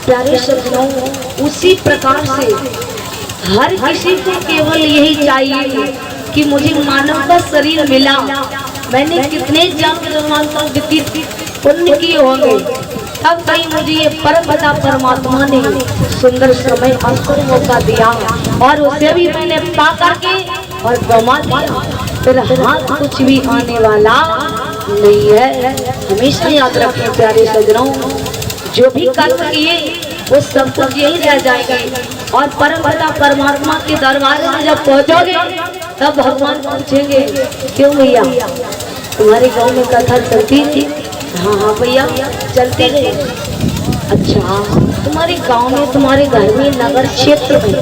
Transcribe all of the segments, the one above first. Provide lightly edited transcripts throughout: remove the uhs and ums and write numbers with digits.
प्यारे सज्जनों, उसी प्रकार से हर किसी को केवल यही चाहिए कि मुझे मानव का शरीर मिला, मैंने कितने जन्म पुण्य किए होंगे, तब कहीं मुझे ये परमपिता परमात्मा ने सुंदर समय अवसर मौका दिया और उसे भी मैंने पा करके और गवा दिया। फिर हाथ कुछ भी आने वाला नहीं है। हमेशा याद रखें प्यारे सज्जनों, जो भी कर्म किए वो सब कुछ यही रह जाएंगे और परमपिता परमात्मा के दरबार में जब पहुंचोगे तब भगवान पूछेंगे, क्यों भैया तुम्हारे गांव में कथा चलती थी? हाँ हाँ भैया चलती रही। अच्छा, तुम्हारे गांव में, तुम्हारे घर में, नगर क्षेत्र में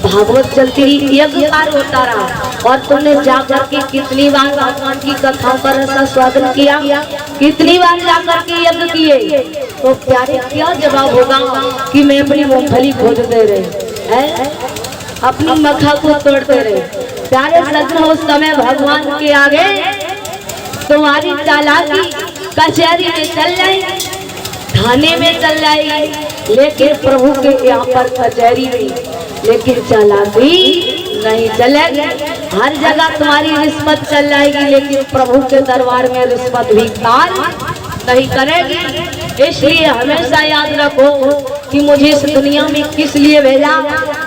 भागवत चलती रही, यज्ञ कार्य होता रहा और तुमने जाकर के कितनी बार भगवान की कथाओं का रसास्वादन किया, कितनी बार जाकर के यज्ञ किए? तो प्यारे क्या जवाब होगा कि मैं अपनी मूंगफली खोदते रहे, अपनी मक्खा को तोड़ते रहे। प्यारे सज्जन, उस समय भगवान के आगे तुम्हारी चालाकी कचहरी में चल जाएगी, थाने में चल जाएगी, लेकिन प्रभु के यहाँ पर कचहरी में लेकिन चालाकी नहीं चलेगी। हर जगह तुम्हारी रिश्वत चल जाएगी, लेकिन प्रभु के दरबार में रिश्वत भी कार्य नहीं करेगी। इसलिए हमेशा याद रखो कि मुझे इस दुनिया में किस लिए भेजा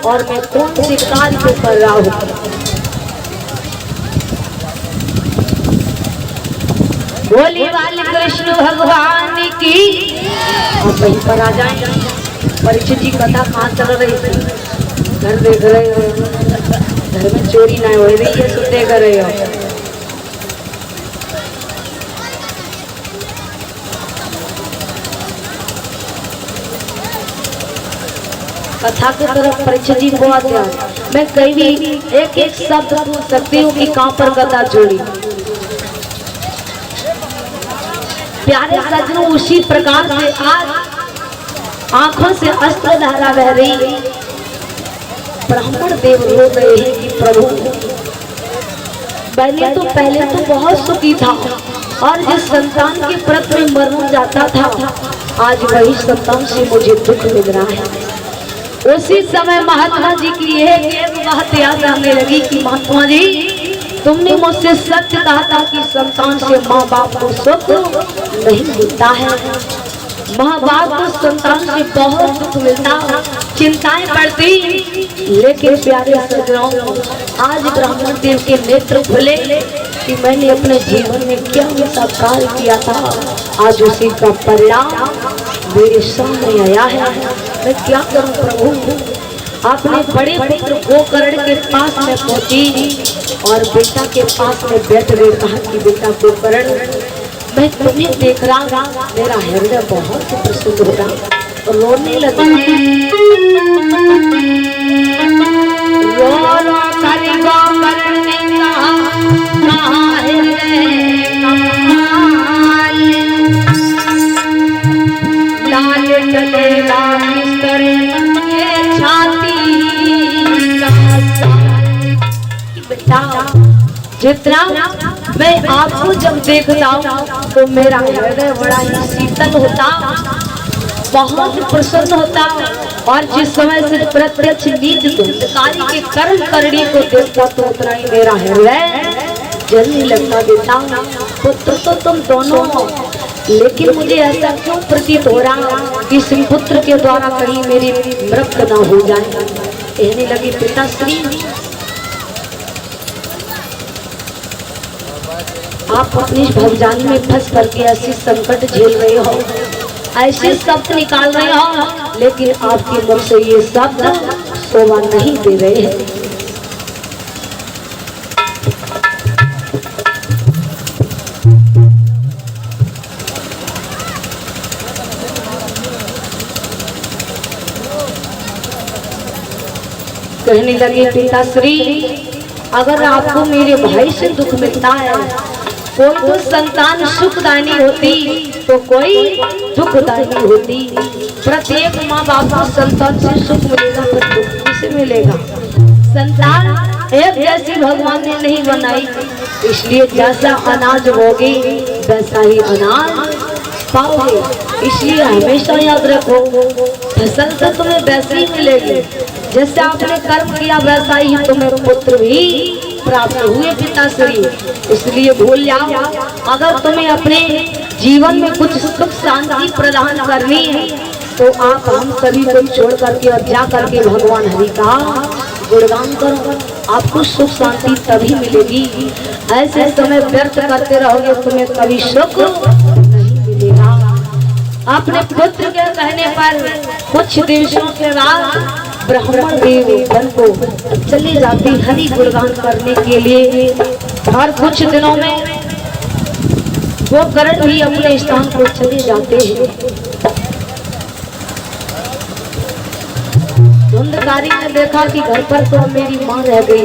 और मैं कौन से कार्य कर रहा हूँ। बोली वाली कृष्ण भगवान की। अब वहीं पर आ जाए। परीक्षित जी कथा कहाँ चल रही थी? घर देख रहे हो, घर में चोरी ना हो रही है, सो देख रहे हो। कथा की तरफ परीक्षित जी को आते हैं। मैं कहीं भी एक एक शब्द पूछ सकती हूँ कि कहाँ पर कथा जोड़ी। प्यारे सज्जनों, उसी प्रकार से आज आंखों से अश्रुधारा बह रही। ब्राह्मण देव रो रहे हैं कि प्रभु पहले तो बहुत सुखी था और जिस संतान के प्रति में मरना जाता था, आज वही संतान से मुझे दुख मिल रहा है। उसी समय महात्मा जी की एक बात याद आने लगी कि महात्मा जी, तुमने मुझसे सच कहा था कि संतान से माँ बाप को सुख नहीं मिलता है। माँ बाप को संतान से बहुत दुख मिलता, चिंताएं पड़ती, लेकिन प्यारे सज्जनों, आज ब्राह्मण देव के नेत्र खुले कि मैंने अपने जीवन में क्या ऐसा कार्य किया था, आज उसी का परिणाम मेरे सामने आया है। मैं क्या करूं प्रभु? आपने बड़े पुत्र गोकर्ण के पास में पहुंची और बेटा के पास में बैठ गए, कहा कि बेटा गोकर्ण, मैं तुम्हें देख रहा, मेरा हृदय बहुत प्रसन्न हो रहा, रोने लगा। जितना मैं आपको जब देखता हूँ तो मेरा हृदय बड़ा ही शीतल होता, बहुत प्रसन्न होता, और जिस समय से प्रत्यक्ष नीच धुंधकारी के कर्म करने को देखता तो उतना ही मेरा हृदय जलने लगता। देता पुत्र तो तुम दोनों हो, लेकिन मुझे ऐसा क्यों प्रतीत हो रहा कि इस पुत्र के द्वारा कहीं मेरी मृत्यु न हो जाए। कहने लगी, पिताश्री, आप अपनी भवजानी में फंस करके ऐसे संकट झेल रहे हो, ऐसे शब्द निकाल रहे हो, लेकिन आपके मुख से ये शब्द शोभा नहीं दे रहे हैं। कहने लगे, पिताश्री, अगर आपको मेरे भाई से दुख मिलता है, कोई तो संतान सुखदायनी होती तो कोई दुखदायनी होती। प्रत्येक माँ बाप को संतान से सुख मिलेगा, पर दुख किसे मिलेगा? संतान एक जैसी भगवान ने नहीं बनाई, इसलिए जैसा अनाज बोगे वैसा ही अनाज पाओगे। इसलिए हमेशा याद रखो, फसल तो तुम्हें वैसे ही मिलेगी जैसे आपने कर्म किया, वैसा ही तुम्हें पुत्र भी प्राप्त हुए पिताश्री। इसलिए भूल जाओ, अगर तुम्हें अपने जीवन में कुछ सुख शांति प्रदान करनी है तो आप हम सभी को छोड़ करके और जा करके भगवान हरि का गुणगान करो, आपको सुख शांति तभी मिलेगी। ऐसे समय व्यर्थ करते रहोगे तुम्हें कभी सुख नहीं मिलेगा। अपने पुत्र के कहने पर कुछ दिवसों के बाद ब्राह्मण देव वन को चले जाते हरि गुणगान करने के लिए, और कुछ दिनों में वो गरुड़ भी अपने स्थान को चले जाते हैं। धुंधकारी ने देखा कि घर पर तो मेरी माँ रह गई,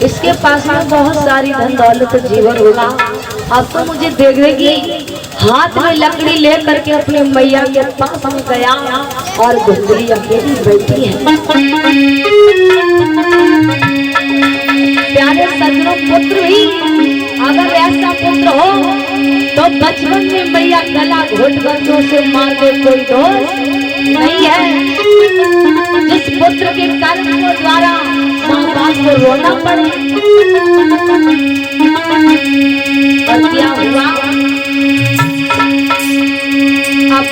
इसके पास में बहुत सारी धन दौलत जीवन होगा, अब तो मुझे देखेगी। हाथ में लकड़ी ले करके अपने मैया के पास में गया और धुंधली अकेली बैठी है। प्यारे सज्जनों, पुत्र ही अगर ऐसा पुत्र हो तो बचपन में मैया गला घोट कर उसे मार दे, कोई दोष नहीं है। जिस पुत्र के कर्म के द्वारा माँ बाप को रोना पड़े, और क्या हुआ? अब